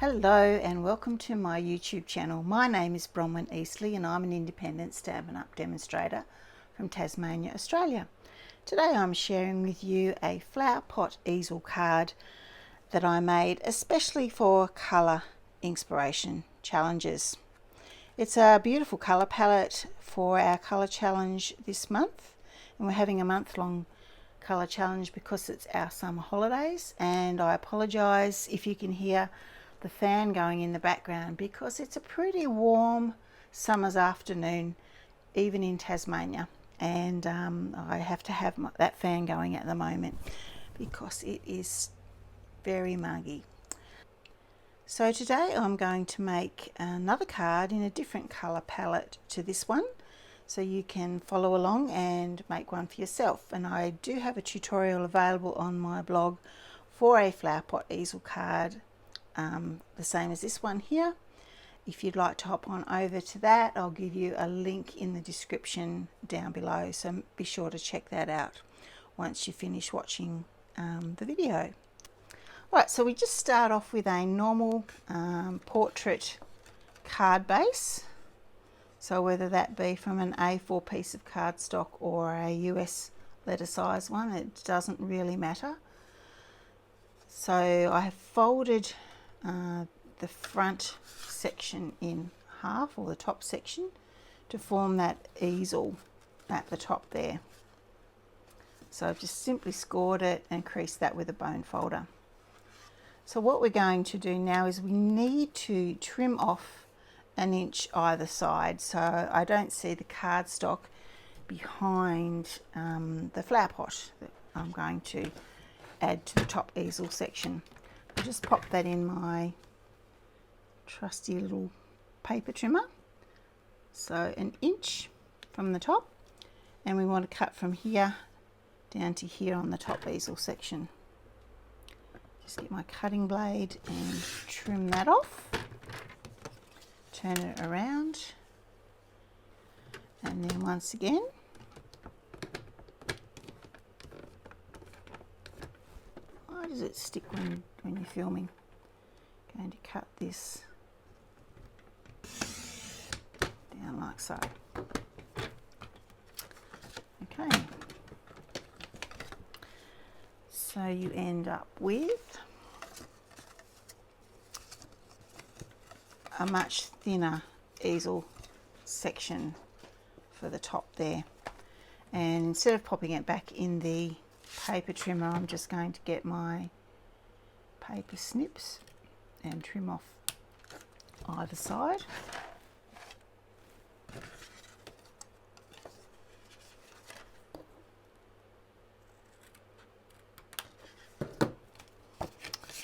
Hello and welcome to my YouTube channel. My name is Bronwyn Easel and I'm an independent Stampin' Up demonstrator from Tasmania, Australia. Today I'm sharing with you a Flowerpot easel card that I made especially for colour inspiration challenges. It's a beautiful colour palette for our colour challenge this month, and we're having a month-long colour challenge because it's our summer holidays, and I apologise if you can hear the fan going in the background because it's a pretty warm summer's afternoon even in Tasmania, and I have to have that fan going at the moment because it is very muggy. So today I'm going to make another card in a different colour palette to this one, so you can follow along and make one for yourself. And I do have a tutorial available on my blog for a Flowerpot easel card, the same as this one here. If you'd like to hop on over to that, I'll give you a link in the description down below, so be sure to check that out once you finish watching the video. Right, so we just start off with a normal portrait card base. So whether that be from an A4 piece of cardstock or a US letter size one, it doesn't really matter. So I have folded the front section in half, or the top section, to form that easel at the top there. So I've just simply scored it and creased that with a bone folder. So what we're going to do now is we need to trim off 1 inch either side, so I don't see the cardstock behind the flower pot that I'm going to add to the top easel section. I'll just pop that in my trusty little paper trimmer. So 1 inch from the top, and we want to cut from here down to here on the top easel section. Just get my cutting blade and trim that off, turn it around, and then once again why does it stick when you're filming? Going to cut this down like so. Okay, so you end up with a much thinner easel section for the top there. And instead of popping it back in the paper trimmer, I'm just going to get my paper snips and trim off either side.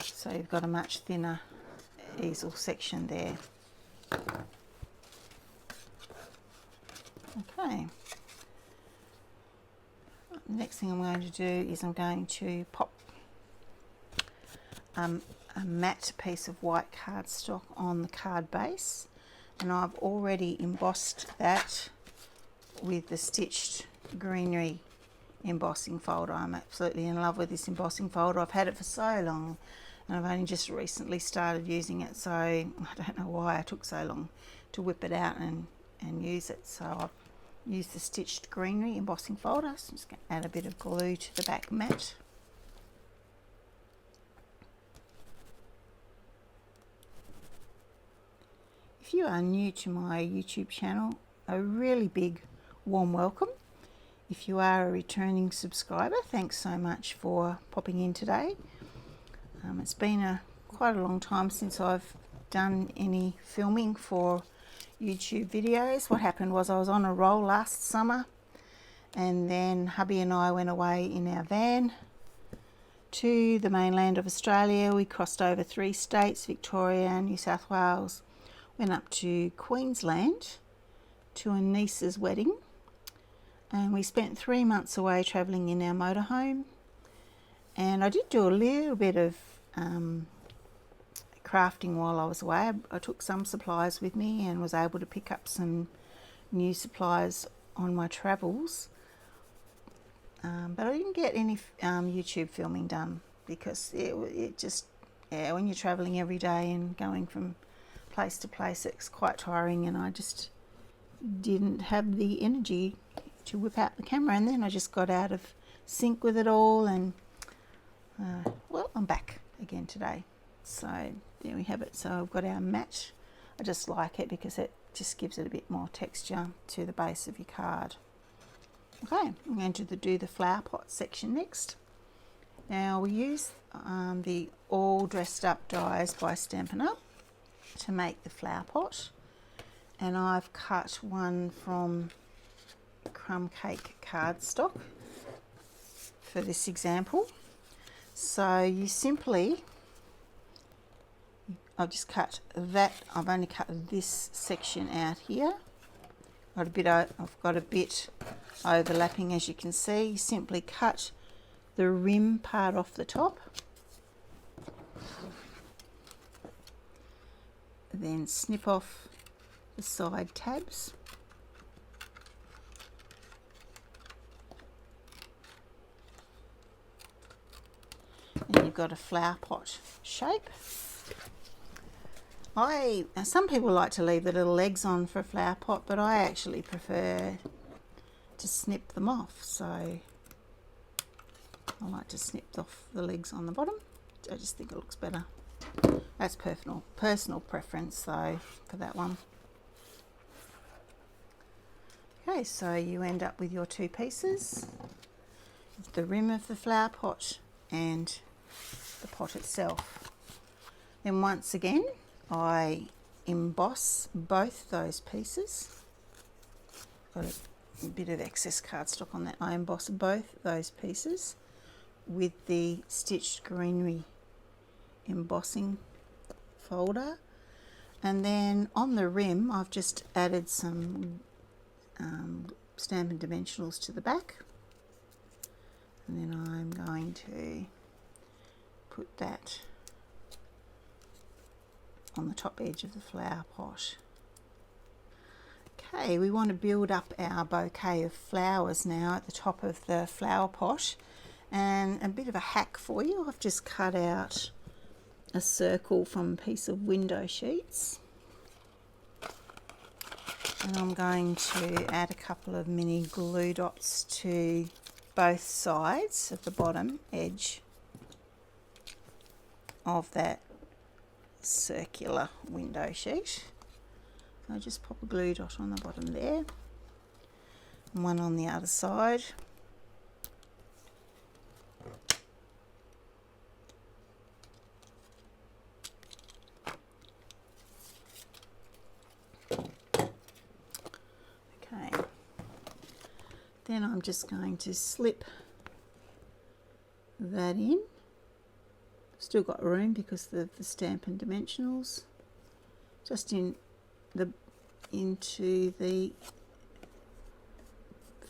So you've got a much thinner easel section there. Okay. The next thing I'm going to do is I'm going to pop a matte piece of white cardstock on the card base, and I've already embossed that with the stitched greenery embossing folder. I'm absolutely in love with this embossing folder. I've had it for so long and I've only just recently started using it, so I don't know why I took so long to whip it out and use it. So I've used the stitched greenery embossing folder. So I'm just going to add a bit of glue to the back mat. If you are new to my YouTube channel, a really big warm welcome. If you are a returning subscriber, thanks so much for popping in today. It's been quite a long time since I've done any filming for YouTube videos. What happened was I was on a roll last summer, and then hubby and I went away in our van to the mainland of Australia. We crossed over 3 states, Victoria, New South Wales, went up to Queensland to a niece's wedding, and we spent 3 months away travelling in our motorhome. And I did do a little bit of crafting while I was away. I took some supplies with me and was able to pick up some new supplies on my travels, but I didn't get any YouTube filming done because it just yeah, when you're traveling every day and going from place to place, it's quite tiring, and I just didn't have the energy to whip out the camera. And then I just got out of sync with it all, and well, I'm back again today. So there we have it. So I've got our mat. I just like it because it just gives it a bit more texture to the base of your card. Okay, I'm going to do the flower pot section next. Now we use the All Dressed Up dies by Stampin' Up to make the flower pot, and I've cut one from crumb cake cardstock for this example. So you simply, I've just cut that, I've only cut this section out here. I've got a bit overlapping, as you can see. You simply cut the rim part off the top, then snip off the side tabs, and you've got a flower pot shape. Some people like to leave the little legs on for a flower pot, but I actually prefer to snip them off. So I like to snip off the legs on the bottom. I just think it looks better. That's personal preference though for that one. Okay, so you end up with your two pieces, the rim of the flower pot and the pot itself. Then once again, I emboss both those pieces. Got a bit of excess cardstock on that. I emboss both those pieces with the Stitched Greenery embossing folder, and then on the rim I've just added some Stampin' Dimensionals to the back, and then I'm going to put that on the top edge of the flower pot. Okay, we want to build up our bouquet of flowers now at the top of the flower pot, and a bit of a hack for you, I've just cut out a circle from a piece of window sheets, and I'm going to add a couple of mini glue dots to both sides of the bottom edge of that circular window sheet. So just pop a glue dot on the bottom there, and one on the other side. Okay, then I'm just going to slip that in. Still got room because of the Stampin' Dimensionals, just into the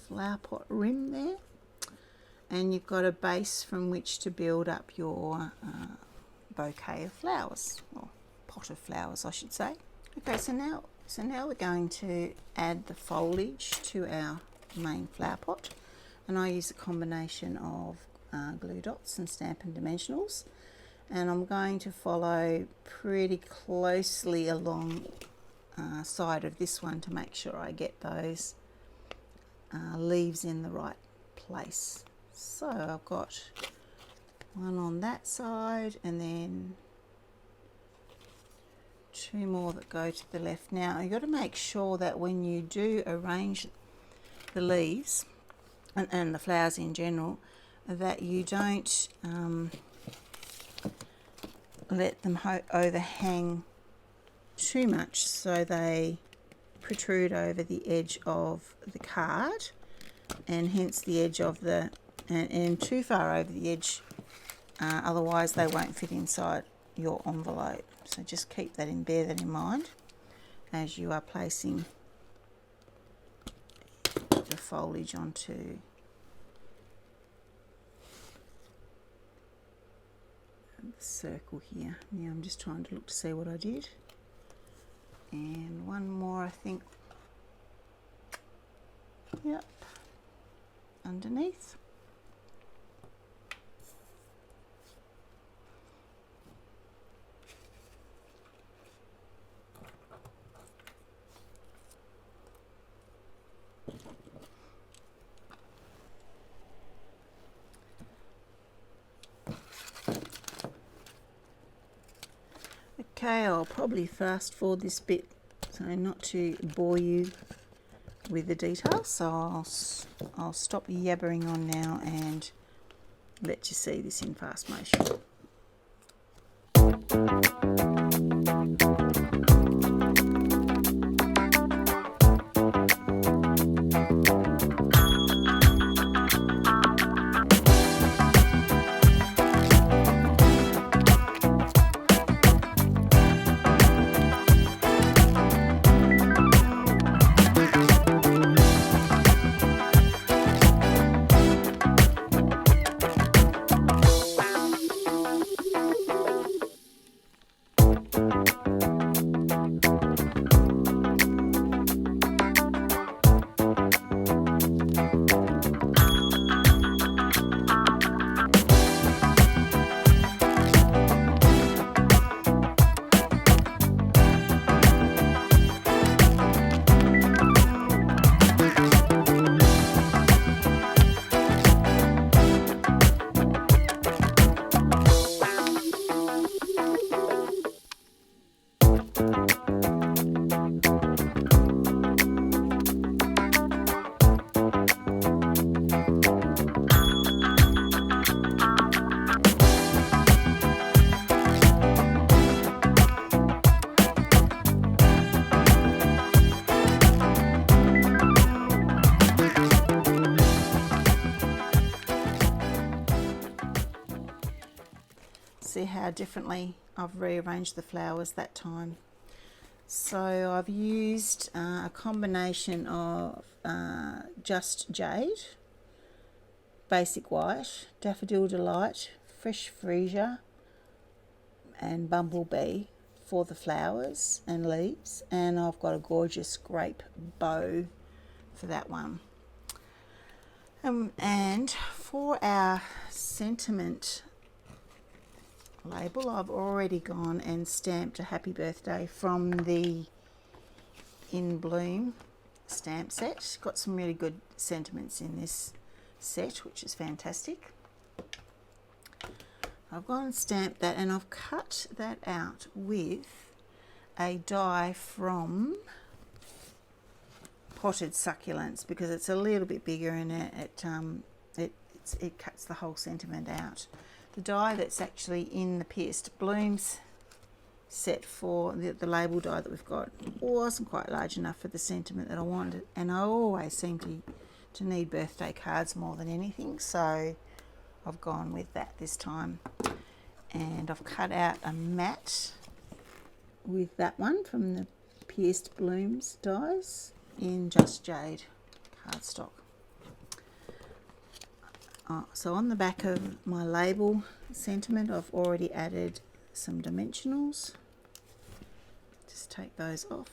flower pot rim there, and you've got a base from which to build up your bouquet of flowers, or pot of flowers I should say. Okay, so now we're going to add the foliage to our main flower pot, and I use a combination of glue dots and Stampin' Dimensionals, and I'm going to follow pretty closely along side of this one to make sure I get those leaves in the right place. So I've got one on that side, and then two more that go to the left. Now you've got to make sure that when you do arrange the leaves and the flowers in general, that you don't let them overhang too much so they protrude over the edge of the card, and hence the edge of the and too far over the edge, otherwise they won't fit inside your envelope. So just keep that in, bear that in mind as you are placing the foliage onto the circle here. Now I'm just trying to look to see what I did, and one more I think, yep, underneath. Okay, I'll probably fast forward this bit so not to bore you with the details, so I'll stop yabbering on now and let you see this in fast motion. See how differently I've rearranged the flowers that time. So I've used a combination of Just Jade, Basic White, Daffodil Delight, Fresh Freesia and Bumblebee for the flowers and leaves, and I've got a gorgeous grape bow for that one. And for our sentiment label, I've already gone and stamped a happy birthday from the In Bloom stamp set. Got some really good sentiments in this set, which is fantastic. I've gone and stamped that, and I've cut that out with a die from Potted Succulents because it's a little bit bigger and it cuts the whole sentiment out. The die that's actually in the Pierced Blooms set for the label die that we've got wasn't quite large enough for the sentiment that I wanted, and I always seem to need birthday cards more than anything, so I've gone with that this time. And I've cut out a mat with that one from the Pierced Blooms dies in Just Jade cardstock. So on the back of my label sentiment, I've already added some dimensionals. Just take those off.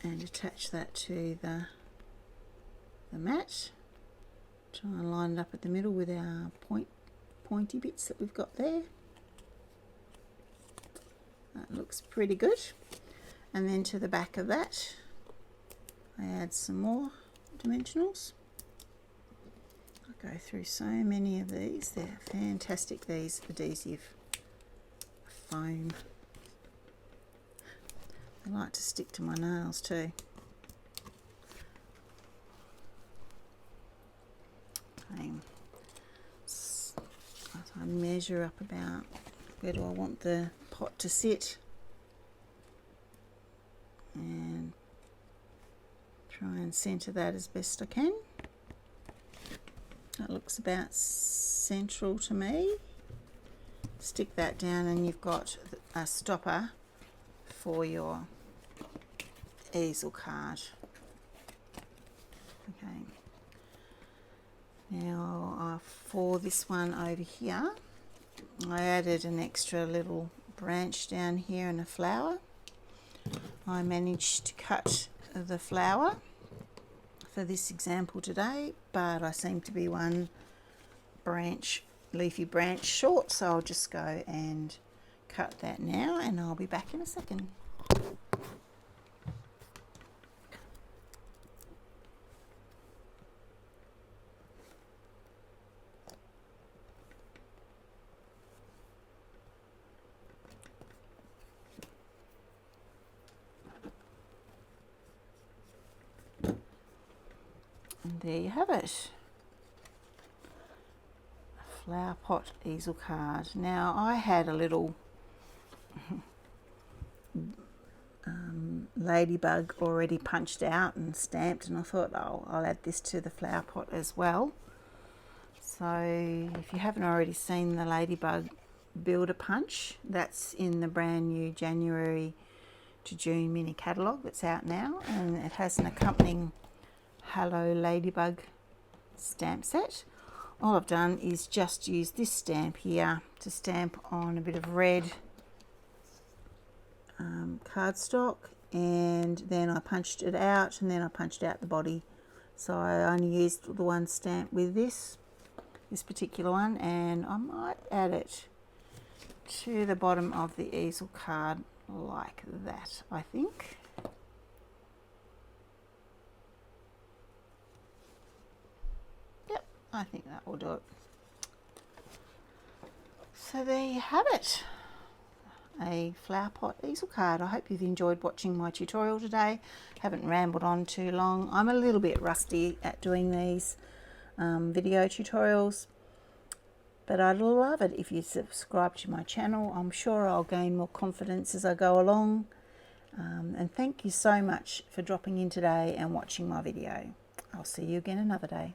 And attach that to the mat. Try and line it up at the middle with our pointy bits that we've got there. That looks pretty good. And then to the back of that, I add some more dimensionals. I go through so many of these. They're fantastic, these adhesive foam. They like to stick to my nails too. Okay. So I measure up about where do I want the pot to sit, and try and centre that as best I can. That looks about central to me. Stick that down and you've got a stopper for your easel card. Okay. Now for this one over here, I added an extra little branch down here and a flower. I managed to cut the flower for this example today, but I seem to be one leafy branch short, so I'll just go and cut that now, and I'll be back in a second. there you have it. Flowerpot easel card. Now I had a little ladybug already punched out and stamped, and I thought, oh, I'll add this to the Flowerpot as well. So if you haven't already seen the ladybug builder punch, that's in the brand new January to June mini catalogue that's out now, and it has an accompanying Hello Ladybug stamp set. All I've done is just use this stamp here to stamp on a bit of red cardstock, and then I punched it out, and then I punched out the body. So I only used the one stamp with this particular one, and I might add it to the bottom of the easel card like that, I think. Yep, I think that will do it. So there you have it, a Flowerpot easel card. I hope you've enjoyed watching my tutorial today. Haven't rambled on too long. I'm a little bit rusty at doing these video tutorials, but I'd love it if you subscribe to my channel. I'm sure I'll gain more confidence as I go along. And thank you so much for dropping in today and watching my video. I'll see you again another day.